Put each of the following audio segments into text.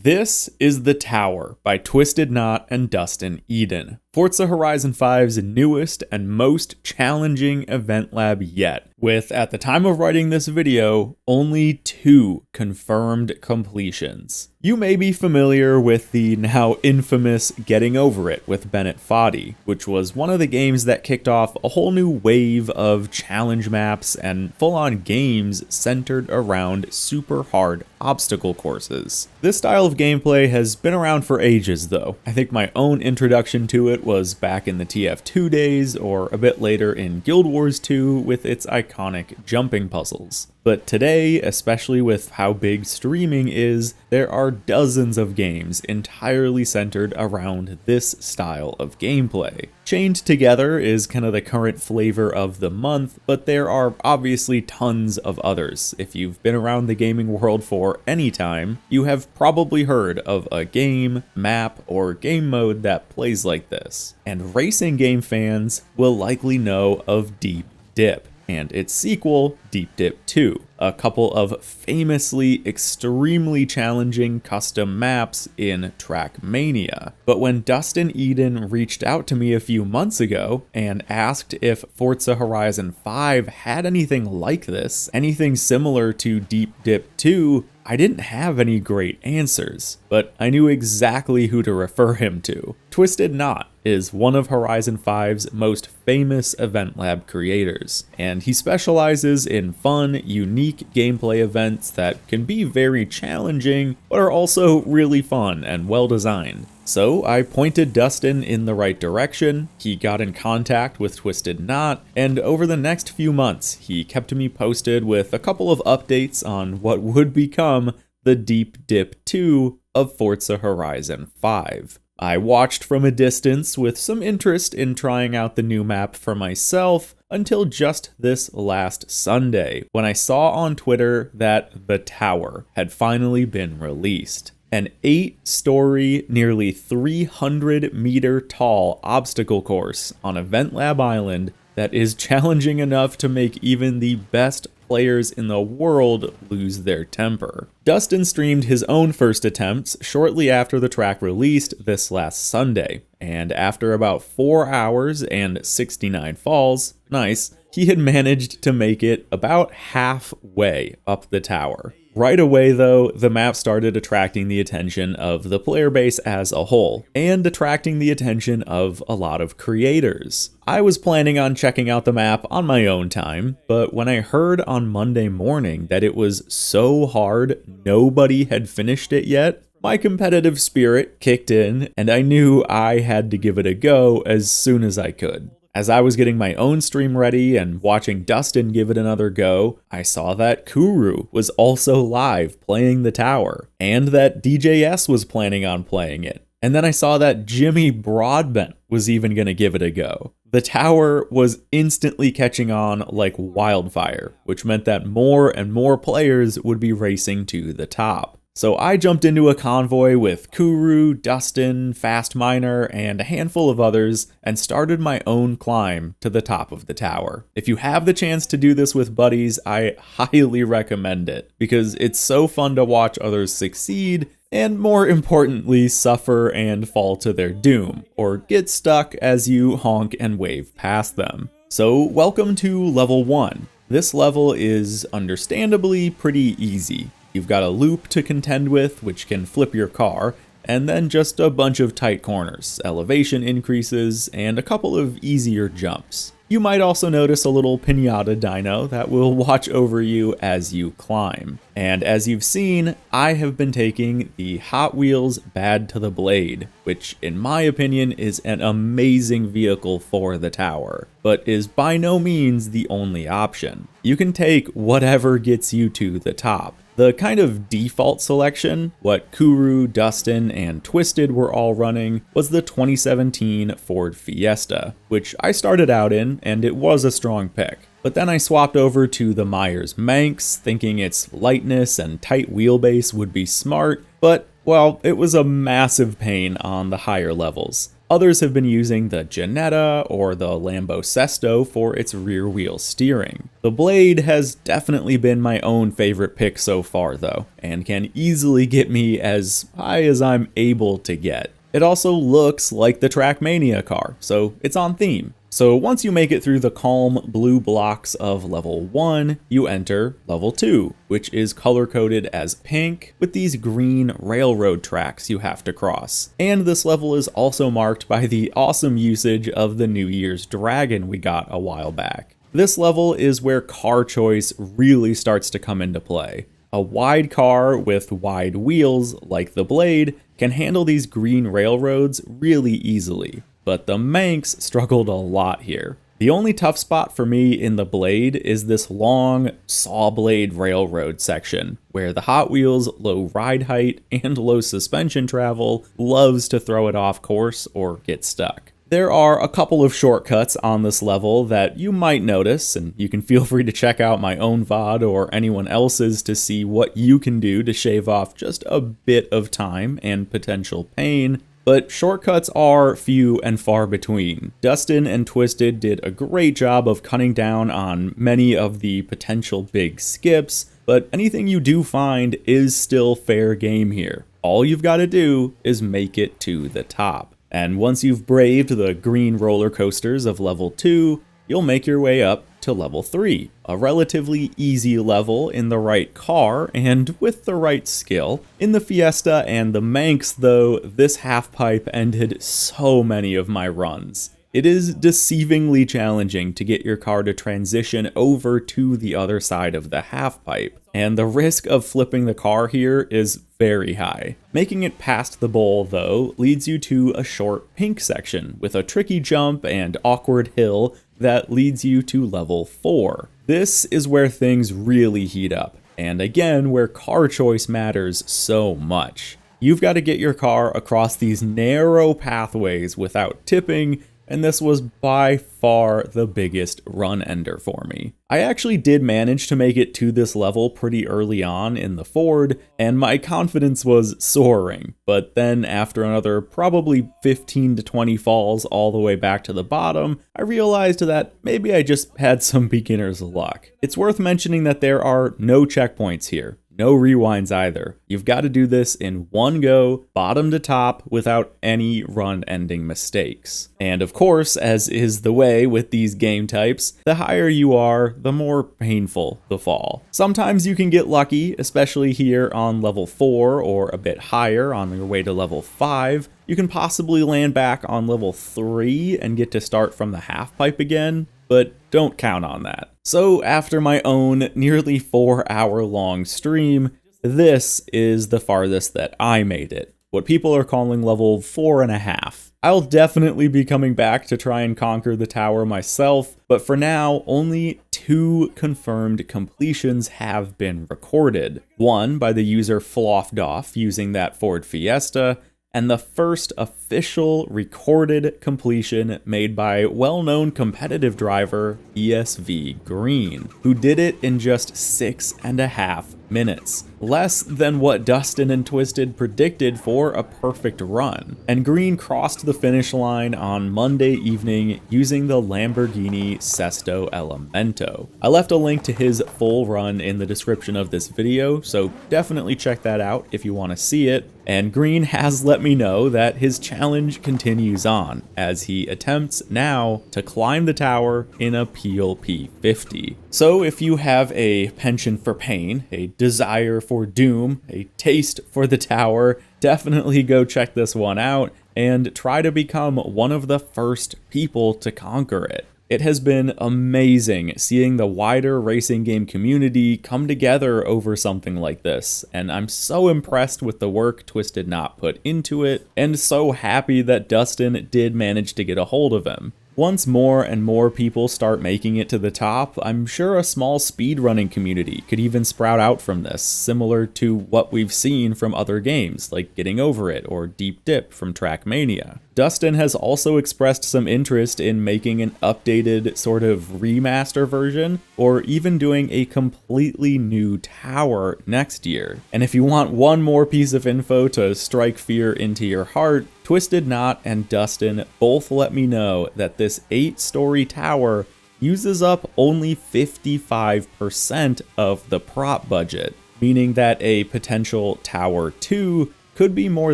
This is The Tower by Twisted Knot and Dustin Eden, Forza Horizon 5's newest and most challenging event lab yet, with, at the time of writing this video, only 2 confirmed completions. You may be familiar with the now infamous Getting Over It with Bennett Foddy, which was one of the games that kicked off a whole new wave of challenge maps and full-on games centered around super hard obstacle courses. This style of gameplay has been around for ages though. I think my own introduction to it was back in the TF2 days, or a bit later in Guild Wars 2 with its iconic jumping puzzles. But today, especially with how big streaming is, there are dozens of games entirely centered around this style of gameplay. Chained Together is kind of the current flavor of the month, but there are obviously tons of others. If you've been around the gaming world for any time, you have probably heard of a game, map, or game mode that plays like this. And racing game fans will likely know of Deep Dip and its sequel, Deep Dip 2, a couple of famously extremely challenging custom maps in Trackmania. But when Dustin Eden reached out to me a few months ago and asked if Forza Horizon 5 had anything like this, anything similar to Deep Dip 2, I didn't have any great answers, but I knew exactly who to refer him to. Twisted Knot is one of Horizon 5's most famous event lab creators, and he specializes in fun, unique gameplay events that can be very challenging, but are also really fun and well designed. So I pointed Dustin in the right direction, he got in contact with Twisted Knot, and over the next few months, he kept me posted with a couple of updates on what would become the Deep Dip 2 of Forza Horizon 5. I watched from a distance with some interest in trying out the new map for myself until just this last Sunday, when I saw on Twitter that The Tower had finally been released. An 8-story, nearly 300-meter tall obstacle course on Event Lab Island that is challenging enough to make even the best players in the world lose their temper. Dustin streamed his own first attempts shortly after the track released this last Sunday, and after about 4 hours and 69 falls, nice, he had managed to make it about halfway up the tower. Right away though, the map started attracting the attention of the player base as a whole, and attracting the attention of a lot of creators. I was planning on checking out the map on my own time, but when I heard on Monday morning that it was so hard nobody had finished it yet, my competitive spirit kicked in, and I knew I had to give it a go as soon as I could. As I was getting my own stream ready and watching Dustin give it another go, I saw that Kuru was also live playing The Tower, and that DJS was planning on playing it. And then I saw that Jimmy Broadbent was even going to give it a go. The Tower was instantly catching on like wildfire, which meant that more and more players would be racing to the top. So I jumped into a convoy with Kuru, Dustin, Fast Miner, and a handful of others, and started my own climb to the top of the tower. If you have the chance to do this with buddies, I highly recommend it, because it's so fun to watch others succeed, and more importantly, suffer and fall to their doom, or get stuck as you honk and wave past them. So welcome to level 1. This level is understandably pretty easy. You've got a loop to contend with, which can flip your car, and then just a bunch of tight corners, elevation increases, and a couple of easier jumps. You might also notice a little pinata dino that will watch over you as you climb. And as you've seen, I have been taking the Hot Wheels Bad to the Blade, which in my opinion is an amazing vehicle for the tower, but is by no means the only option. You can take whatever gets you to the top. The kind of default selection, what Kuru, Dustin, and Twisted were all running, was the 2017 Ford Fiesta, which I started out in, and it was a strong pick. But then I swapped over to the Myers Manx, thinking its lightness and tight wheelbase would be smart, but, well, it was a massive pain on the higher levels. Others have been using the Jetta or the Lambo Sesto for its rear wheel steering. The Blade has definitely been my own favorite pick so far though, and can easily get me as high as I'm able to get. It also looks like the Trackmania car, so it's on theme. So once you make it through the calm blue blocks of level 1, you enter level 2, which is color-coded as pink with these green railroad tracks you have to cross. And this level is also marked by the awesome usage of the New Year's Dragon we got a while back. This level is where car choice really starts to come into play. A wide car with wide wheels, like the Blade, can handle these green railroads really easily. But the Manx struggled a lot here. The only tough spot for me in the Blade is this long saw blade railroad section, where the Hot Wheels low ride height and low suspension travel loves to throw it off course or get stuck. There are a couple of shortcuts on this level that you might notice, and you can feel free to check out my own VOD or anyone else's to see what you can do to shave off just a bit of time and potential pain. But shortcuts are few and far between. Dustin and Twisted did a great job of cutting down on many of the potential big skips, but anything you do find is still fair game here. All you've got to do is make it to the top. And once you've braved the green roller coasters of level 2, you'll make your way up to level 3, a relatively easy level in the right car and with the right skill. In the Fiesta and the Manx though, this half pipe ended so many of my runs. It is deceivingly challenging to get your car to transition over to the other side of the half pipe, and the risk of flipping the car here is very high. Making it past the bowl though leads you to a short pink section with a tricky jump and awkward hill that leads you to level 4. This is where things really heat up, and again where car choice matters so much. You've got to get your car across these narrow pathways without tipping, and this was by far the biggest run ender for me. I actually did manage to make it to this level pretty early on in the Ford, and my confidence was soaring, but then after another probably 15 to 20 falls all the way back to the bottom, I realized that maybe I just had some beginner's luck. It's worth mentioning that there are no checkpoints here. No rewinds either. You've got to do this in one go, bottom to top, without any run-ending mistakes. And of course, as is the way with these game types, the higher you are, the more painful the fall. Sometimes you can get lucky, especially here on level 4 or a bit higher on your way to level 5. You can possibly land back on level 3 and get to start from the half pipe again, but don't count on that. So after my own nearly 4-hour long stream, this is the farthest that I made it. What people are calling level 4.5. I'll definitely be coming back to try and conquer the tower myself, but for now, only 2 confirmed completions have been recorded. One by the user Floffdoff using that Ford Fiesta, and the first official recorded completion made by well-known competitive driver ESV Green, who did it in just 6.5 minutes. Less than what Dustin and Twisted predicted for a perfect run. And Green crossed the finish line on Monday evening using the Lamborghini Sesto Elemento. I left a link to his full run in the description of this video, so definitely check that out if you want to see it. And Green has let me know that his challenge continues on, as he attempts now to climb the tower in a Peel P50. So if you have a penchant for pain, a desire for doom, a taste for the tower, definitely go check this one out and try to become one of the first people to conquer it. It has been amazing seeing the wider racing game community come together over something like this, and I'm so impressed with the work Twisted Knot put into it, and so happy that Dustin did manage to get a hold of him. Once more and more people start making it to the top, I'm sure a small speedrunning community could even sprout out from this, similar to what we've seen from other games, like Getting Over It or Deep Dip from Trackmania. Dustin has also expressed some interest in making an updated sort of remaster version, or even doing a completely new tower next year. And if you want one more piece of info to strike fear into your heart, Twisted Knot and Dustin both let me know that this 8-story tower uses up only 55% of the prop budget, meaning that a potential Tower 2 could be more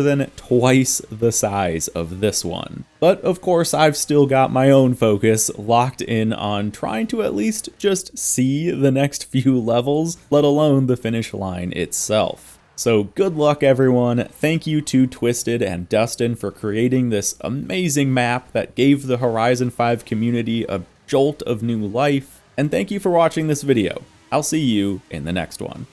than twice the size of this one. But of course, I've still got my own focus locked in on trying to at least just see the next few levels, let alone the finish line itself. So good luck everyone, thank you to Twisted and Dustin for creating this amazing map that gave the Horizon 5 community a jolt of new life, and thank you for watching this video. I'll see you in the next one.